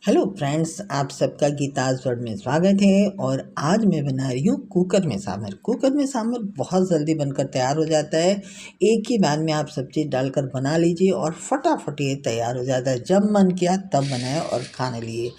Hello friends, आप सबका Geeta's word में स्वागत है। और आज मैं बना रही हूँ कुकर में सांभर। कुकर में सांभर बहुत जल्दी बनकर तैयार हो जाता है। एक ही बार में आप सब चीज़ डालकर बना लीजिए और फटाफट ये तैयार हो जाता है। जब मन किया तब बनाए और खाने लिए।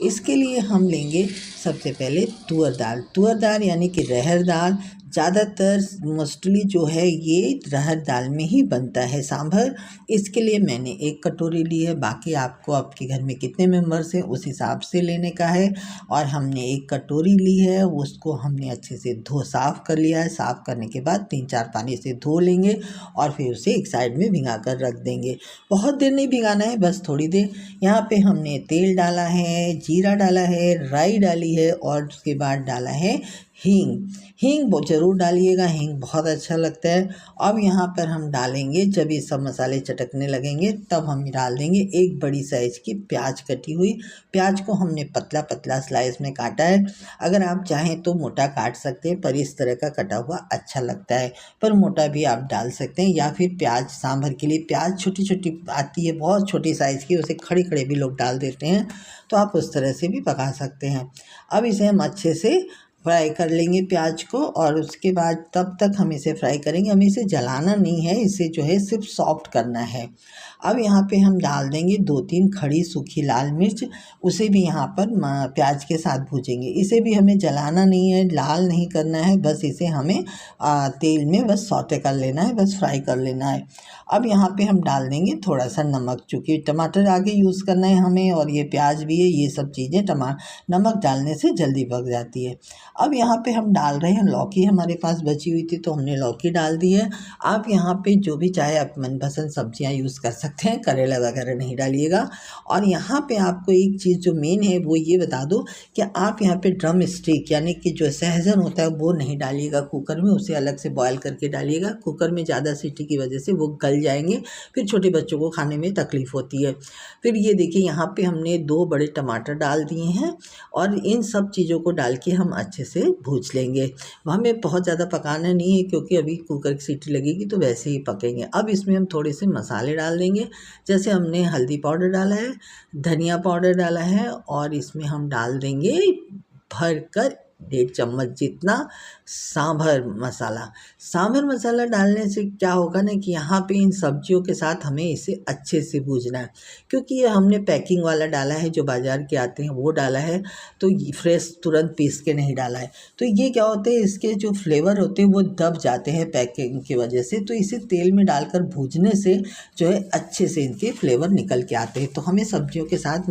इसके लिए हम लेंगे सबसे पहले तुअर दाल यानी कि रहर दाल। ज़्यादातर मोस्टली जो है ये रहर दाल में ही बनता है सांभर। इसके लिए मैंने 1 कटोरी ली है। बाकी आपको आपके घर में कितने मेंबर्स हैं उस हिसाब से लेने का है। और हमने 1 कटोरी ली है, उसको हमने अच्छे से साफ़ कर लिया है। साफ़ करने के बाद 3-4 पानी से धो लेंगे और फिर उसे एक साइड में भिंगा कर रख देंगे। बहुत देर नहीं भिगाना है, बस थोड़ी देर। यहाँ पे हमने तेल डाला है, जीरा डाला है, राई डाली है और उसके बाद डाला है हींग। हींग ज़रूर डालिएगा, हींग बहुत अच्छा लगता है। अब यहाँ पर हम डालेंगे, जब ये सब मसाले चटकने लगेंगे तब हम डाल देंगे 1 बड़ी साइज़ की प्याज कटी हुई। प्याज को हमने पतला पतला स्लाइस में काटा है। अगर आप चाहें तो मोटा काट सकते हैं, पर इस तरह का कटा हुआ अच्छा लगता है। पर मोटा भी आप डाल सकते हैं। या फिर प्याज सांभर के लिए प्याज छोटी छोटी आती है, बहुत छोटी साइज़ की, उसे खड़े खड़े भी लोग डाल देते हैं, तो आप उस तरह से भी पका सकते हैं। अब इसे हम अच्छे से फ्राई कर लेंगे प्याज को। और उसके बाद तब तक हम इसे फ्राई करेंगे, हमें इसे जलाना नहीं है, इसे जो है सिर्फ सॉफ्ट करना है। अब यहाँ पे हम डाल देंगे 2-3 खड़ी सूखी लाल मिर्च, उसे भी यहाँ पर प्याज के साथ भूजेंगे। इसे भी हमें जलाना नहीं है, लाल नहीं करना है, बस इसे हमें तेल में बस सौटे कर लेना है, बस फ्राई कर लेना है। अब यहाँ पे हम डाल देंगे थोड़ा सा नमक, चूँकि टमाटर आगे यूज़ करना है हमें और ये प्याज भी है, ये सब चीज़ें नमक डालने से जल्दी पक जाती है। अब यहाँ पे हम डाल रहे हैं लौकी, हमारे पास बची हुई थी तो हमने लौकी डाल दी है। आप यहाँ पे जो भी चाहे आप मनपसंद सब्जियाँ यूज़ कर सकते हैं, करेला वगैरह नहीं डालिएगा। और यहाँ पे आपको एक चीज़ जो मेन है वो ये बता दो कि आप यहाँ पे ड्रम स्टिक यानी कि जो सहजन होता है वो नहीं डालिएगा कुकर में, उसे अलग से बॉयल करके डालिएगा। कुकर में ज़्यादा सीटी की वजह से वो गल जाएंगे, फिर छोटे बच्चों को खाने में तकलीफ़ होती है। फिर ये देखिए यहाँ पे हमने 2 बड़े टमाटर डाल दिए हैं और इन सब चीज़ों को डाल के हम अच्छे से भूज लेंगे। हमें बहुत ज़्यादा पकाना नहीं है, क्योंकि अभी कुकर की सीटी लगेगी तो वैसे ही पकेंगे। अब इसमें हम थोड़े से मसाले डाल देंगे, जैसे हमने हल्दी पाउडर डाला है, धनिया पाउडर डाला है और इसमें हम डाल देंगे भर कर 1.5 चम्मच जितना सांभर मसाला डालने से क्या होगा ना कि यहाँ पे इन सब्जियों के साथ हमें इसे अच्छे से भूजना है, क्योंकि ये हमने पैकिंग वाला डाला है, जो बाज़ार के आते हैं वो डाला है, तो फ्रेश तुरंत पीस के नहीं डाला है। तो ये क्या होते हैं, इसके जो फ्लेवर होते हैं वो दब जाते हैं पैकिंग की वजह से। तो इसे तेल में डालकर भूजने से जो है अच्छे से इनके फ्लेवर निकल के आते हैं। तो हमें सब्जियों के साथ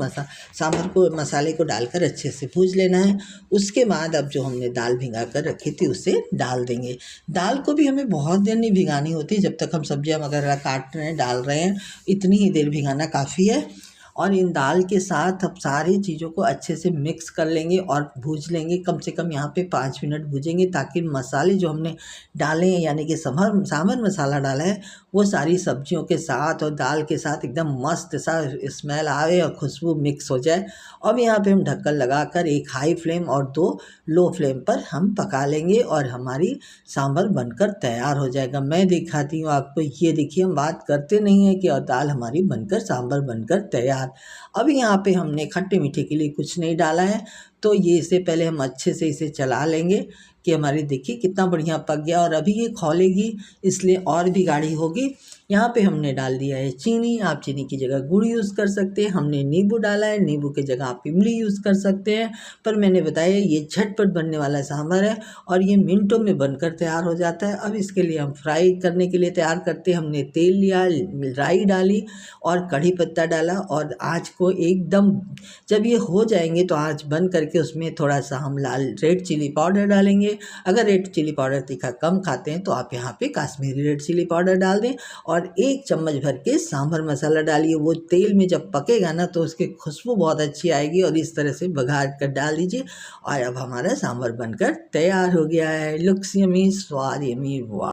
सांभर को मसाले को डालकर अच्छे से भूज लेना है। उसके बाद अब जो हमने दाल भिंगा कर रखी थी उसे डाल देंगे। दाल को भी हमें बहुत देर नहीं भिगानी होती, जब तक हम सब्जियां वगैरह काट रहे हैं डाल रहे हैं इतनी ही देर भिगाना काफ़ी है। और इन दाल के साथ अब सारी चीज़ों को अच्छे से मिक्स कर लेंगे और भूज लेंगे। कम से कम यहाँ पे 5 मिनट भूजेंगे, ताकि मसाले जो हमने डाले हैं यानी कि सांभर मसाला डाला है वो सारी सब्जियों के साथ और दाल के साथ एकदम मस्त सा स्मेल आए और खुशबू मिक्स हो जाए। अब यहाँ पे हम ढक्कन लगाकर 1 हाई फ्लेम और 2 लो फ्लेम पर हम पका लेंगे और हमारी सांभर बनकर तैयार हो जाएगा। मैं दिखाती हूँ आपको, ये देखिए हम बात करते नहीं हैं कि और दाल हमारी बनकर सांभर बनकर तैयार। अब यहाँ पे हमने खट्टे मीठे के लिए कुछ नहीं डाला है, तो ये इससे पहले हम अच्छे से इसे चला लेंगे कि हमारी देखिए कितना बढ़िया पक गया। और अभी ये खौलेगी इसलिए और भी गाढ़ी होगी। यहाँ पे हमने डाल दिया है चीनी, आप चीनी की जगह गुड़ यूज़ कर सकते हैं। हमने नींबू डाला है, नींबू की जगह आप इमली यूज़ कर सकते हैं। पर मैंने बताया ये झटपट बनने वाला सांभर है और ये मिनटों में बनकर तैयार हो जाता है। अब इसके लिए हम फ्राई करने के लिए तैयार करते हैं। हमने तेल लिया, राई डाली और कढ़ी पत्ता डाला और आँच को एकदम, जब ये हो जाएंगे तो आँच बंद करके उसमें थोड़ा सा हम रेड चिली पाउडर डालेंगे। अगर रेड चिली पाउडर तीखा कम खाते हैं तो आप यहाँ पे काश्मीरी रेड चिली पाउडर डाल दें और 1 चम्मच भर के सांभर मसाला डालिए। वो तेल में जब पकेगा ना तो उसकी खुशबू बहुत अच्छी आएगी और इस तरह से बघार कर डाल दीजिए। और अब हमारा सांभर बनकर तैयार हो गया है। लुक्स यमी, स्वाद यमी, वाह।